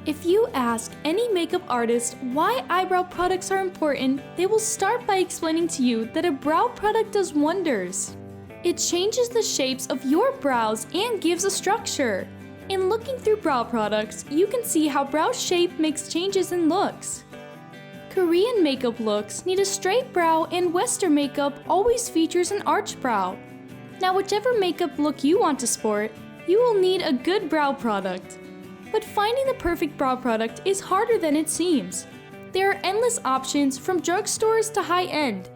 If you ask any makeup artist why eyebrow products are important, they will start by explaining to you that a brow product does wonders. It changes the shapes of your brows and gives a structure. In looking through brow products, you can see how brow shape makes changes in looks. Korean makeup looks need a straight brow, and Western makeup always features an arched brow. Now, whichever makeup look you want to sport, you will need a good brow product. But finding the perfect brow product is harder than it seems. There are endless options from drugstores to high-end.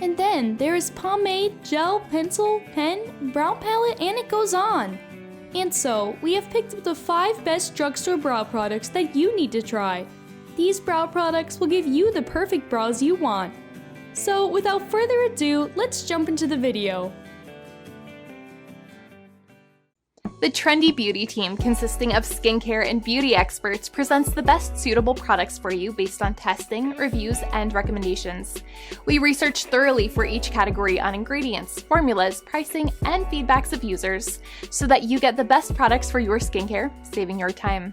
And then there is pomade, gel, pencil, pen, brow palette, and it goes on. And so, we have picked up the 5 best drugstore brow products that you need to try. These brow products will give you the perfect brows you want. So, without further ado, let's jump into the video. The Trendy Beauty team, consisting of skincare and beauty experts, presents the best suitable products for you based on testing, reviews, and recommendations. We research thoroughly for each category on ingredients, formulas, pricing, and feedbacks of users, so that you get the best products for your skincare, saving your time.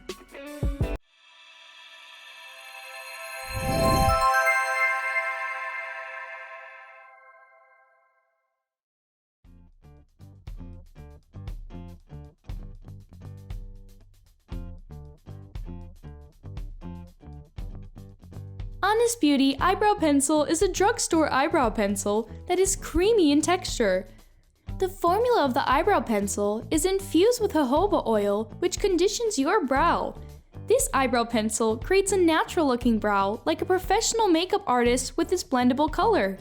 Honest Beauty Eyebrow Pencil is a drugstore eyebrow pencil that is creamy in texture. The formula of the eyebrow pencil is infused with jojoba oil, which conditions your brow. This eyebrow pencil creates a natural-looking brow like a professional makeup artist with its blendable color.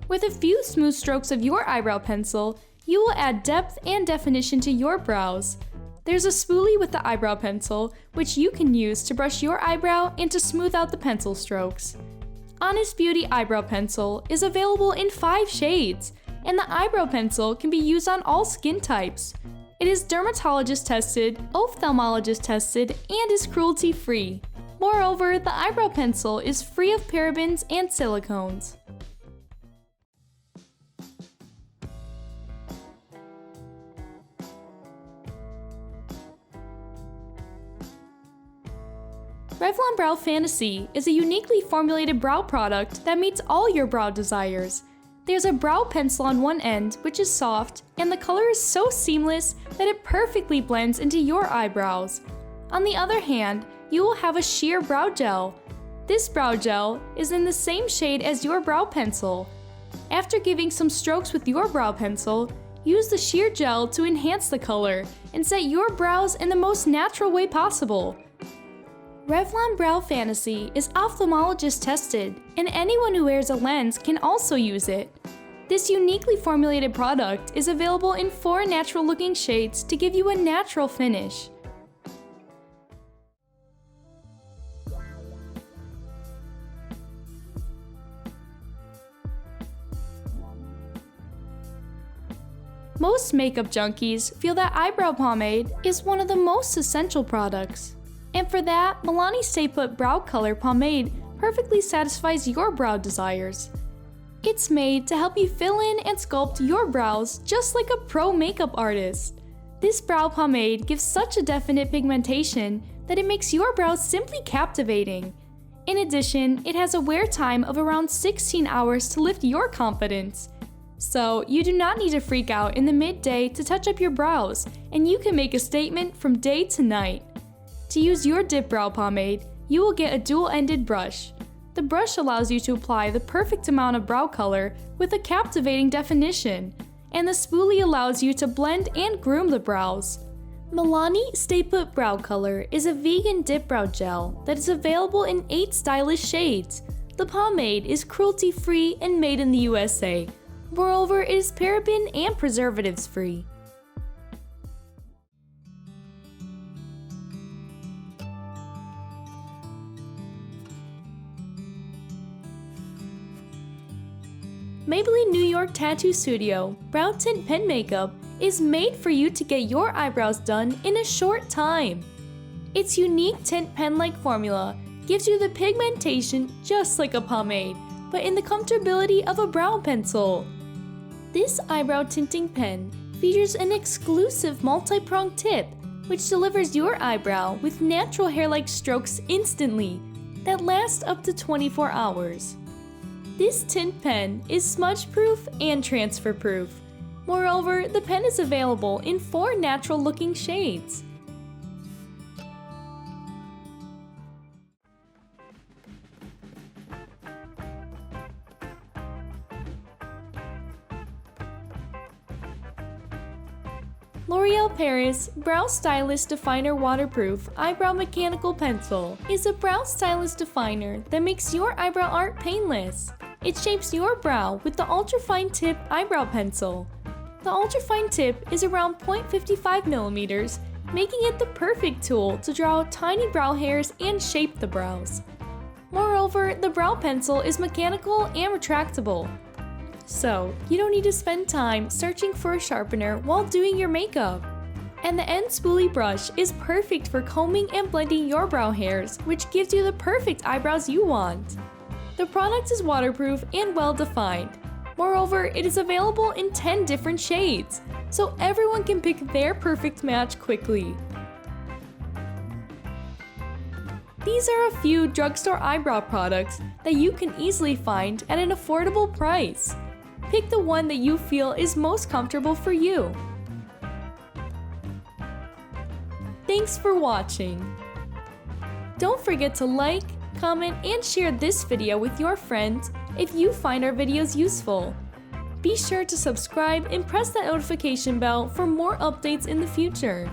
With a few smooth strokes of your eyebrow pencil, you will add depth and definition to your brows. There's a spoolie with the eyebrow pencil, which you can use to brush your eyebrow and to smooth out the pencil strokes. Honest Beauty Eyebrow Pencil is available in 5 shades, and the eyebrow pencil can be used on all skin types. It is dermatologist tested, ophthalmologist tested, and is cruelty-free. Moreover, the eyebrow pencil is free of parabens and silicones. Revlon Brow Fantasy is a uniquely formulated brow product that meets all your brow desires. There's a brow pencil on one end, which is soft, and the color is so seamless that it perfectly blends into your eyebrows. On the other hand, you will have a sheer brow gel. This brow gel is in the same shade as your brow pencil. After giving some strokes with your brow pencil, use the sheer gel to enhance the color and set your brows in the most natural way possible. Revlon Brow Fantasy is ophthalmologist tested, and anyone who wears a lens can also use it. This uniquely formulated product is available in 4 natural-looking shades to give you a natural finish. Most makeup junkies feel that eyebrow pomade is one of the most essential products. And for that, Milani Stay Put Brow Color Pomade perfectly satisfies your brow desires. It's made to help you fill in and sculpt your brows just like a pro makeup artist. This brow pomade gives such a definite pigmentation that it makes your brows simply captivating. In addition, it has a wear time of around 16 hours to lift your confidence. So, you do not need to freak out in the midday to touch up your brows, and you can make a statement from day to night. To use your dip brow pomade, you will get a dual-ended brush. The brush allows you to apply the perfect amount of brow color with a captivating definition, and the spoolie allows you to blend and groom the brows. Milani Stay Put Brow Color is a vegan dip brow gel that is available in 8 stylish shades. The pomade is cruelty-free and made in the USA. Moreover, it is paraben and preservatives-free. Maybelline New York TattooStudio Brow Tint Pen Makeup is made for you to get your eyebrows done in a short time. Its unique tint pen-like formula gives you the pigmentation just like a pomade, but in the comfortability of a brow pencil. This eyebrow tinting pen features an exclusive multi-pronged tip which delivers your eyebrow with natural hair-like strokes instantly that last up to 24 hours. This tint pen is smudge-proof and transfer-proof. Moreover, the pen is available in 4 natural-looking shades. L'Oreal Paris Brow Stylist Definer Waterproof Eyebrow Mechanical Pencil is a brow stylist definer that makes your eyebrow art painless. It shapes your brow with the ultra-fine tip eyebrow pencil. The ultra-fine tip is around 0.55 millimeters, making it the perfect tool to draw tiny brow hairs and shape the brows. Moreover, the brow pencil is mechanical and retractable, so you don't need to spend time searching for a sharpener while doing your makeup. And the end spoolie brush is perfect for combing and blending your brow hairs, which gives you the perfect eyebrows you want. The product is waterproof and well-defined. Moreover, it is available in 10 different shades, so everyone can pick their perfect match quickly. These are a few drugstore eyebrow products that you can easily find at an affordable price. Pick the one that you feel is most comfortable for you. Thanks for watching. Don't forget to like, comment, and share this video with your friends if you find our videos useful. Be sure to subscribe and press that notification bell for more updates in the future.